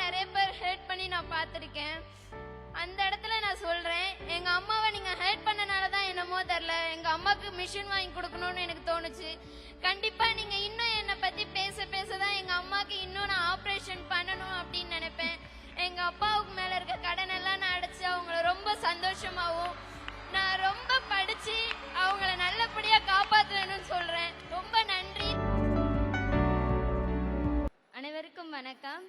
நிறைய பேர் ஹர்ட் பண்ணி நான் பார்த்துருக்கேன். அந்த இடத்துல நான் சொல்றேன், எங்க அம்மாவை நீங்க ஹர்ட் பண்ணனால தான் என்னமோ தெரியல, எங்க அம்மாக்கு மிஷின் வாங்கி கொடுக்கணும்னு எனக்கு தோணுச்சு. கண்டிப்பா நீங்க இன்னும் என்னை பத்தி பேச பேசதான் எங்க அம்மாக்கு இன்னும் நான் ஆப்ரேஷன் பண்ணணும் அப்படின்னு நினைப்பேன். எங்க அப்பாவுக்கு மேல இருக்க கடன் எல்லாம் நான் அடைச்சு அவங்கள ரொம்ப சந்தோஷமாவும் நான் ரொம்ப படிச்சு அவங்கள நல்லபடியா காப்பாற்றணும்னு சொல்றேன். ரொம்ப நன்றி. அனைவருக்கும் வணக்கம்.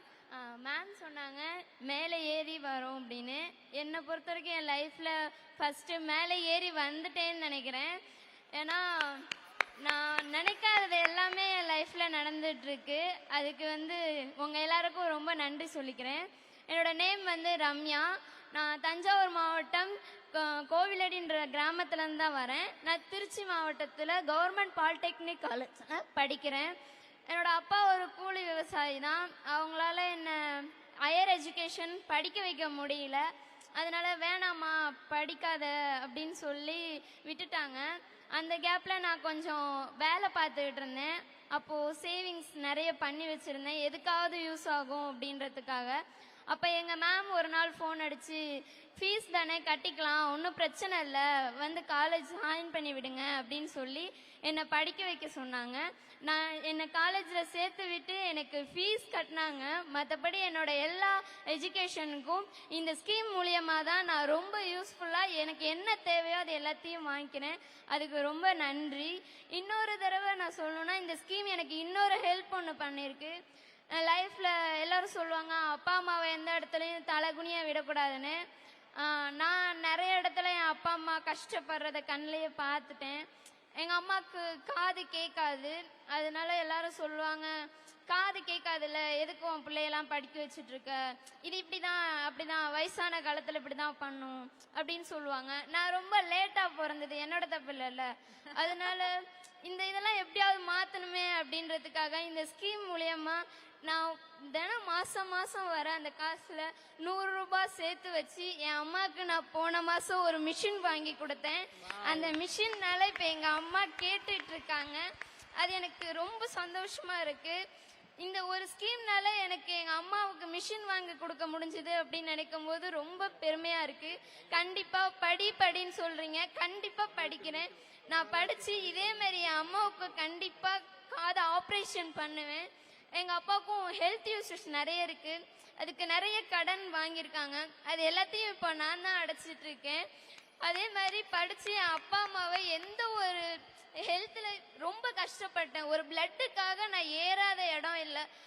மேம் சொன்னாங்க மேலே ஏறி வரும் அப்படின்னு. என்னை பொறுத்த வரைக்கும் என் லைஃப்பில் ஃபஸ்ட்டு மேலே ஏறி வந்துட்டேன்னு நினைக்கிறேன். ஏன்னா நான் நினைக்காதது எல்லாமே என் லைஃப்பில் நடந்துகிட்ருக்கு. அதுக்கு உங்கள் எல்லாருக்கும் ரொம்ப நன்றி சொல்லிக்கிறேன். என்னோடய நேம் ரம்யா. நான் தஞ்சாவூர் மாவட்டம் கோவிலடின்ற கிராமத்துலேருந்து தான் வரேன். நான் திருச்சி மாவட்டத்தில் கவர்மெண்ட் பாலிடெக்னிக் காலேஜில் படிக்கிறேன். என்னோட அப்பா ஒரு கூலி விவசாயி தான். அவங்களால என்னை ஹையர் எஜுகேஷன் படிக்க வைக்க முடியல. அதனால வேணாமா படிக்காத அப்படின்னு சொல்லி விட்டுட்டாங்க. அந்த கேப்பில் நான் கொஞ்சம் வேலை பார்த்துக்கிட்டு இருந்தேன். அப்போது சேவிங்ஸ் நிறைய பண்ணி வச்சுருந்தேன், எதுக்காவது யூஸ் ஆகும் அப்படின்றதுக்காக. அப்போ எங்கள் மேம் ஒரு நாள் ஃபோன் அடித்து, ஃபீஸ் தானே கட்டிக்கலாம், ஒன்றும் பிரச்சனை இல்லை, காலேஜ் ஜாயின் பண்ணி விடுங்க அப்படின்னு சொல்லி என்னை படிக்க வைக்க சொன்னாங்க. நான் என்னை காலேஜில் சேர்த்து விட்டு எனக்கு ஃபீஸ் கட்டினாங்க. மற்றபடி என்னோட எல்லா எஜுகேஷனுக்கும் இந்த ஸ்கீம் மூலியமாக தான் நான் ரொம்ப யூஸ்ஃபுல்லாக எனக்கு என்ன தேவையோ அது எல்லாத்தையும் வாங்கிக்கிறேன். அதுக்கு ரொம்ப நன்றி. இன்னொரு தடவை நான் சொல்லணுன்னா, இந்த ஸ்கீம் எனக்கு இன்னொரு ஹெல்ப் ஒன்று பண்ணியிருக்கு. லைஃப்பில் எல்லோரும் சொல்லுவாங்க அப்பா அம்மாவை எந்த இடத்துலையும் தலைகுனியாக விடக்கூடாதுன்னு. நான் நிறைய இடத்துல என் அப்பா அம்மா கஷ்டப்படுறத கண்ணிலேயே பார்த்துட்டேன். எங்கள் அம்மாவுக்கு காது கேட்காது. அதனால எல்லாரும் சொல்லுவாங்க, காது கேட்காதுல்ல, எதுக்கும் உன் பிள்ளையெல்லாம் படிக்க வச்சுட்ருக்க, இது இப்படி தான் அப்படி தான், வயசான காலத்தில் இப்படி தான் பண்ணும் அப்படின்னு சொல்லுவாங்க. நான் ரொம்ப லேட்டாக பிறந்தது என்னோட தப்பு இல்லைல்ல. அதனால இதெல்லாம் எப்படியாவது மாற்றணுமே அப்படின்றதுக்காக இந்த ஸ்கீம் மூலயமா நான் தினம் மாதம் வர அந்த காசில் 100 ரூபாய் சேர்த்து வச்சு என் அம்மாவுக்கு நான் போன மாதம் ஒரு மிஷின் வாங்கி கொடுத்தேன். அந்த மிஷின்னால இப்போ எங்கள் அம்மா கேட்டுட்ருக்காங்க. அது எனக்கு ரொம்ப சந்தோஷமாக இருக்குது. இந்த ஒரு ஸ்கீம்னால எனக்கு எங்கள் அம்மாவுக்கு மிஷின் வாங்கி கொடுக்க முடிஞ்சுது அப்படின்னு நினைக்கும் போது ரொம்ப பெருமையாக இருக்குது. கண்டிப்பாக படின்னு சொல்கிறீங்க, கண்டிப்பாக படிக்கிறேன். நான் படித்து இதேமாரி என் அம்மாவுக்கு கண்டிப்பாக காது ஆப்ரேஷன் பண்ணுவேன். எங்கள் அப்பாவுக்கும் ஹெல்த் இஷ்யூஸ் நிறைய இருக்குது. அதுக்கு நிறைய கடன் வாங்கியிருக்காங்க. அது எல்லாத்தையும் இப்போ நான் தான் அடைச்சிட்ருக்கேன். அதே மாதிரி படித்து என் அப்பா அம்மாவை எந்த ஒரு ஹெல்த்தில் ரொம்ப கஷ்டப்பட்டேன். ஒரு பிளட்டுக்காக நான் ஏறாத இடம் இல்லை.